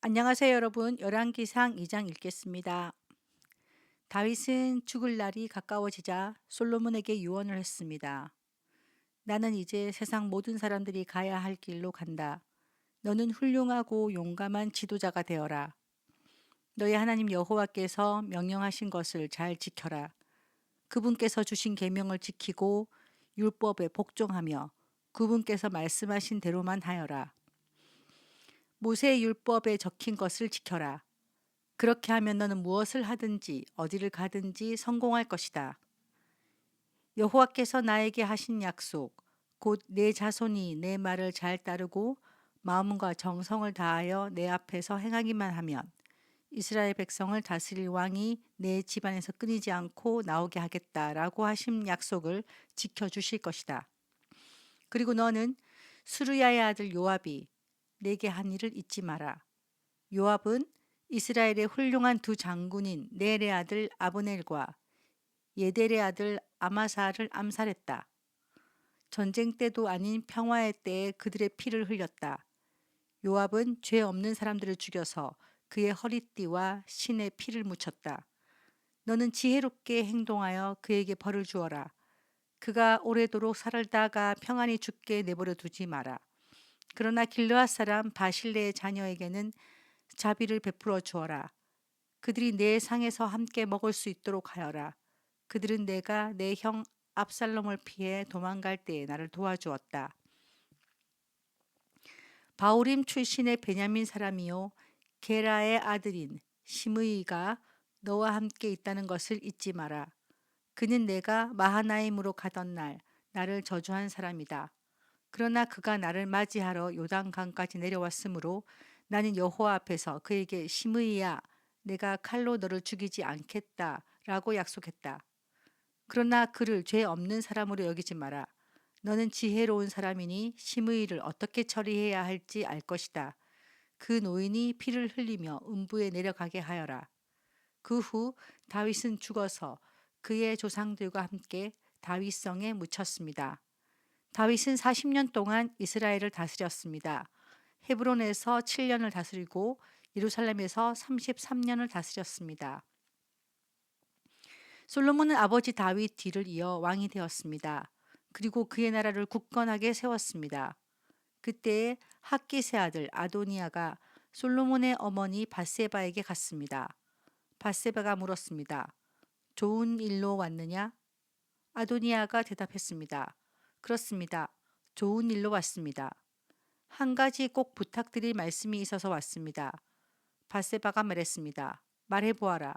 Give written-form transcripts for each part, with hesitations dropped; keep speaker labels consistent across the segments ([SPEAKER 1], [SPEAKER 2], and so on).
[SPEAKER 1] 안녕하세요, 여러분. 열왕기상 2장 읽겠습니다. 다윗은 죽을 날이 가까워지자 솔로몬에게 유언을 했습니다. 나는 이제 세상 모든 사람들이 가야 할 길로 간다. 너는 훌륭하고 용감한 지도자가 되어라. 너의 하나님 여호와께서 명령하신 것을 잘 지켜라. 그분께서 주신 계명을 지키고 율법에 복종하며 그분께서 말씀하신 대로만 하여라. 모세의 율법에 적힌 것을 지켜라. 그렇게 하면 너는 무엇을 하든지 어디를 가든지 성공할 것이다. 여호와께서 나에게 하신 약속, 곧 내 자손이 내 말을 잘 따르고 마음과 정성을 다하여 내 앞에서 행하기만 하면 이스라엘 백성을 다스릴 왕이 내 집안에서 끊이지 않고 나오게 하겠다라고 하신 약속을 지켜주실 것이다. 그리고 너는 수르야의 아들 요압이 내게 한 일을 잊지 마라. 요압은 이스라엘의 훌륭한 두 장군인 넬의 아들 아브넬과 예델의 아들 아마사를 암살했다. 전쟁 때도 아닌 평화의 때에 그들의 피를 흘렸다. 요압은 죄 없는 사람들을 죽여서 그의 허리띠와 신의 피를 묻혔다. 너는 지혜롭게 행동하여 그에게 벌을 주어라. 그가 오래도록 살다가 평안히 죽게 내버려 두지 마라. 그러나 길르앗 사람 바실레의 자녀에게는 자비를 베풀어 주어라. 그들이 내 상에서 함께 먹을 수 있도록 하여라. 그들은 내가 내 형 압살롬을 피해 도망갈 때에 나를 도와주었다. 바울임 출신의 베냐민 사람이요 게라의 아들인 시므이가 너와 함께 있다는 것을 잊지 마라. 그는 내가 마하나임으로 가던 날 나를 저주한 사람이다. 그러나 그가 나를 맞이하러 요단강까지 내려왔으므로 나는 여호와 앞에서 그에게 시므이야 내가 칼로 너를 죽이지 않겠다라고 약속했다. 그러나 그를 죄 없는 사람으로 여기지 마라. 너는 지혜로운 사람이니 시므이를 어떻게 처리해야 할지 알 것이다. 그 노인이 피를 흘리며 음부에 내려가게 하여라. 그 후 다윗은 죽어서 그의 조상들과 함께 다윗성에 묻혔습니다. 다윗은 40년 동안 이스라엘을 다스렸습니다. 헤브론에서 7년을 다스리고 예루살렘에서 33년을 다스렸습니다. 솔로몬은 아버지 다윗 뒤를 이어 왕이 되었습니다. 그리고 그의 나라를 굳건하게 세웠습니다. 그때에 핫깃의 아들 아도니아가 솔로몬의 어머니 밧세바에게 갔습니다. 밧세바가 물었습니다. 좋은 일로 왔느냐? 아도니아가 대답했습니다. 그렇습니다. 좋은 일로 왔습니다. 한 가지 꼭 부탁드릴 말씀이 있어서 왔습니다. 밧세바가 말했습니다. 말해보아라.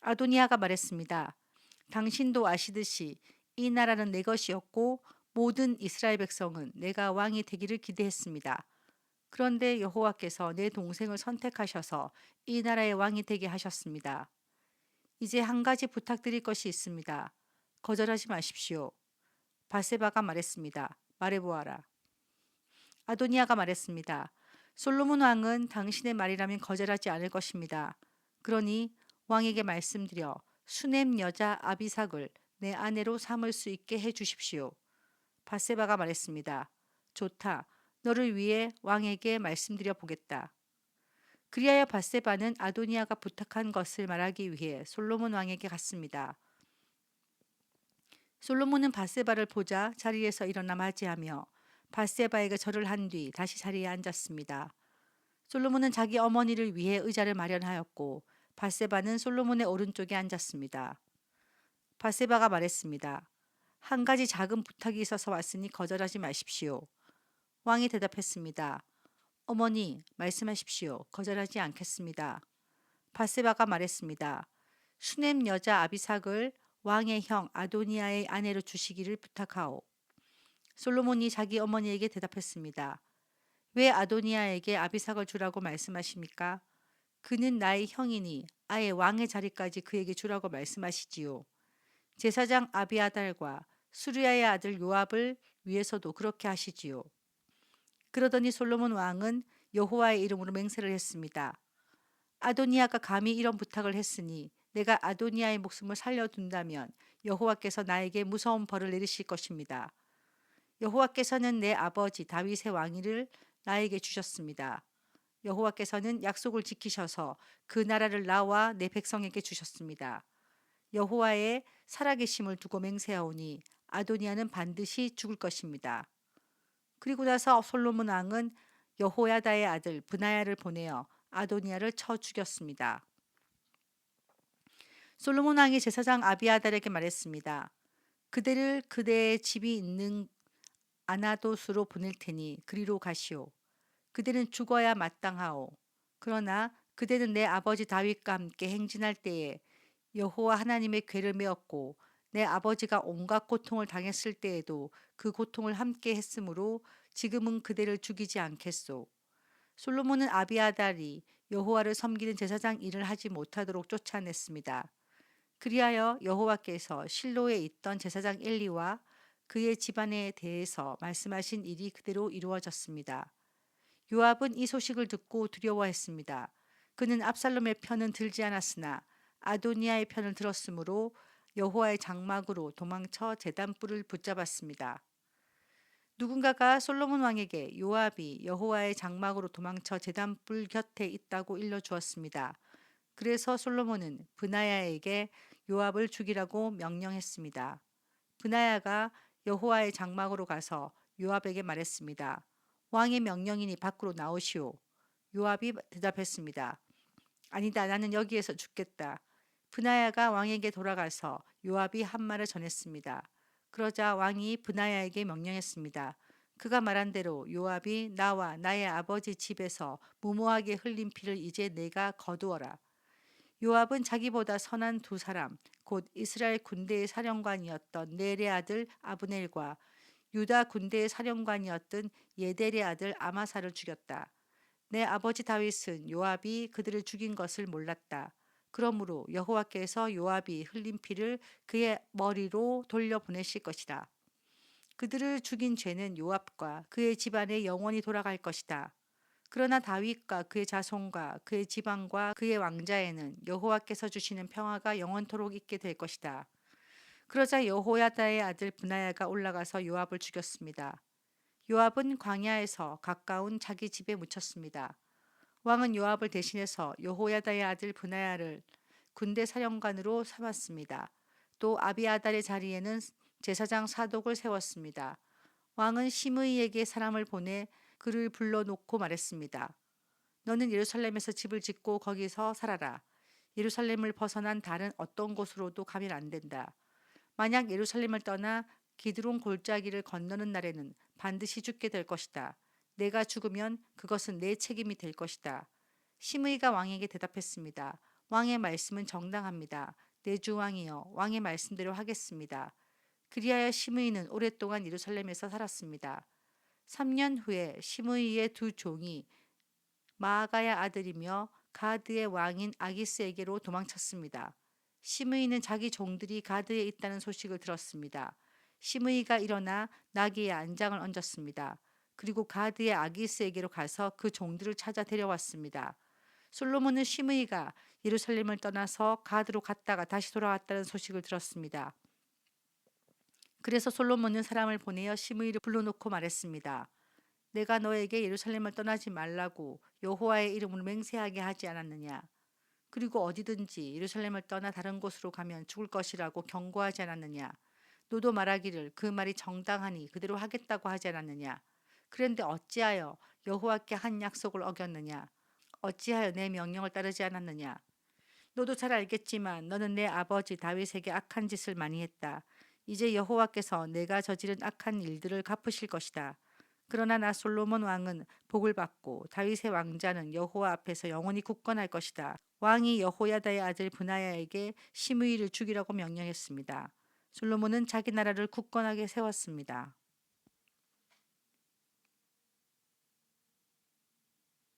[SPEAKER 1] 아도니아가 말했습니다. 당신도 아시듯이 이 나라는 내 것이었고 모든 이스라엘 백성은 내가 왕이 되기를 기대했습니다. 그런데 여호와께서 내 동생을 선택하셔서 이 나라의 왕이 되게 하셨습니다. 이제 한 가지 부탁드릴 것이 있습니다. 거절하지 마십시오. 바세바가 말했습니다. 말해보아라. 아도니아가 말했습니다. 솔로몬 왕은 당신의 말이라면 거절하지 않을 것입니다. 그러니 왕에게 말씀드려 수넴 여자 아비삭을 내 아내로 삼을 수 있게 해 주십시오. 바세바가 말했습니다. 좋다. 너를 위해 왕에게 말씀드려 보겠다. 그리하여 바세바는 아도니아가 부탁한 것을 말하기 위해 솔로몬 왕에게 갔습니다. 솔로몬은 바세바를 보자 자리에서 일어나 맞이하며 바세바에게 절을 한 뒤 다시 자리에 앉았습니다. 솔로몬은 자기 어머니를 위해 의자를 마련하였고 바세바는 솔로몬의 오른쪽에 앉았습니다. 바세바가 말했습니다. 한 가지 작은 부탁이 있어서 왔으니 거절하지 마십시오. 왕이 대답했습니다. 어머니, 말씀하십시오. 거절하지 않겠습니다. 바세바가 말했습니다. 수넴 여자 아비삭을 왕의 형 아도니아의 아내로 주시기를 부탁하오. 솔로몬이 자기 어머니에게 대답했습니다. 왜 아도니아에게 아비삭을 주라고 말씀하십니까? 그는 나의 형이니 아예 왕의 자리까지 그에게 주라고 말씀하시지요. 제사장 아비아달과 수르야의 아들 요압을 위해서도 그렇게 하시지요. 그러더니 솔로몬 왕은 여호와의 이름으로 맹세를 했습니다. 아도니아가 감히 이런 부탁을 했으니 내가 아도니아의 목숨을 살려둔다면 여호와께서 나에게 무서운 벌을 내리실 것입니다. 여호와께서는 내 아버지 다윗의 왕위를 나에게 주셨습니다. 여호와께서는 약속을 지키셔서 그 나라를 나와 내 백성에게 주셨습니다. 여호와의 살아계심을 두고 맹세하오니 아도니아는 반드시 죽을 것입니다. 그리고 나서 솔로몬 왕은 여호야다의 아들 브나야를 보내어 아도니아를 쳐 죽였습니다. 솔로몬 왕이 제사장 아비아달에게 말했습니다. 그대를 그대의 집이 있는 아나도스로 보낼 테니 그리로 가시오. 그대는 죽어야 마땅하오. 그러나 그대는 내 아버지 다윗과 함께 행진할 때에 여호와 하나님의 궤를 메었고 내 아버지가 온갖 고통을 당했을 때에도 그 고통을 함께 했으므로 지금은 그대를 죽이지 않겠소. 솔로몬은 아비아달이 여호와를 섬기는 제사장 일을 하지 못하도록 쫓아냈습니다. 그리하여 여호와께서 실로에 있던 제사장 엘리와 그의 집안에 대해서 말씀하신 일이 그대로 이루어졌습니다. 요압은 이 소식을 듣고 두려워했습니다. 그는 압살롬의 편은 들지 않았으나 아도니아의 편을 들었으므로 여호와의 장막으로 도망쳐 제단불을 붙잡았습니다. 누군가가 솔로몬 왕에게 요압이 여호와의 장막으로 도망쳐 제단불 곁에 있다고 일러주었습니다. 그래서 솔로몬은 브나야에게 요압을 죽이라고 명령했습니다. 브나야가 여호와의 장막으로 가서 요압에게 말했습니다. 왕의 명령이니 밖으로 나오시오. 요압이 대답했습니다. 아니다, 나는 여기에서 죽겠다. 브나야가 왕에게 돌아가서 요압이 한 말을 전했습니다. 그러자 왕이 브나야에게 명령했습니다. 그가 말한 대로 요압이 나와 나의 아버지 집에서 무모하게 흘린 피를 이제 내가 거두어라. 요압은 자기보다 선한 두 사람, 곧 이스라엘 군대의 사령관이었던 넬의 아들 아브넬과 유다 군대의 사령관이었던 예델의 아들 아마사를 죽였다. 내 아버지 다윗은 요압이 그들을 죽인 것을 몰랐다. 그러므로 여호와께서 요압이 흘린 피를 그의 머리로 돌려보내실 것이다. 그들을 죽인 죄는 요압과 그의 집안에 영원히 돌아갈 것이다. 그러나 다윗과 그의 자손과 그의 지방과 그의 왕자에는 여호와께서 주시는 평화가 영원토록 있게 될 것이다. 그러자 여호야다의 아들 브나야가 올라가서 요압을 죽였습니다. 요압은 광야에서 가까운 자기 집에 묻혔습니다. 왕은 요압을 대신해서 여호야다의 아들 브나야를 군대 사령관으로 삼았습니다. 또 아비아달의 자리에는 제사장 사독을 세웠습니다. 왕은 시므이에게 사람을 보내 그를 불러놓고 말했습니다. 너는 예루살렘에서 집을 짓고 거기서 살아라. 예루살렘을 벗어난 다른 어떤 곳으로도 가면 안 된다. 만약 예루살렘을 떠나 기드론 골짜기를 건너는 날에는 반드시 죽게 될 것이다. 내가 죽으면 그것은 내 책임이 될 것이다. 시므이가 왕에게 대답했습니다. 왕의 말씀은 정당합니다. 내 주 왕이여, 왕의 말씀대로 하겠습니다. 그리하여 시므이는 오랫동안 예루살렘에서 살았습니다. 3년 후에 시므이의 두 종이 마아가야 아들이며 가드의 왕인 아기스에게로 도망쳤습니다. 시므이는 자기 종들이 가드에 있다는 소식을 들었습니다. 시므이가 일어나 나귀의 안장을 얹었습니다. 그리고 가드의 아기스에게로 가서 그 종들을 찾아 데려왔습니다. 솔로몬은 시므이가 예루살렘을 떠나서 가드로 갔다가 다시 돌아왔다는 소식을 들었습니다. 그래서 솔로몬은 사람을 보내어 시므이를 불러놓고 말했습니다. 내가 너에게 예루살렘을 떠나지 말라고 여호와의 이름으로 맹세하게 하지 않았느냐? 그리고 어디든지 예루살렘을 떠나 다른 곳으로 가면 죽을 것이라고 경고하지 않았느냐? 너도 말하기를 그 말이 정당하니 그대로 하겠다고 하지 않았느냐? 그런데 어찌하여 여호와께 한 약속을 어겼느냐? 어찌하여 내 명령을 따르지 않았느냐? 너도 잘 알겠지만 너는 내 아버지 다윗에게 악한 짓을 많이 했다. 이제 여호와께서 내가 저지른 악한 일들을 갚으실 것이다. 그러나 나 솔로몬 왕은 복을 받고 다윗의 왕자는 여호와 앞에서 영원히 굳건할 것이다. 왕이 여호야다의 아들 브나야에게 시므이를 죽이라고 명령했습니다. 솔로몬은 자기 나라를 굳건하게 세웠습니다.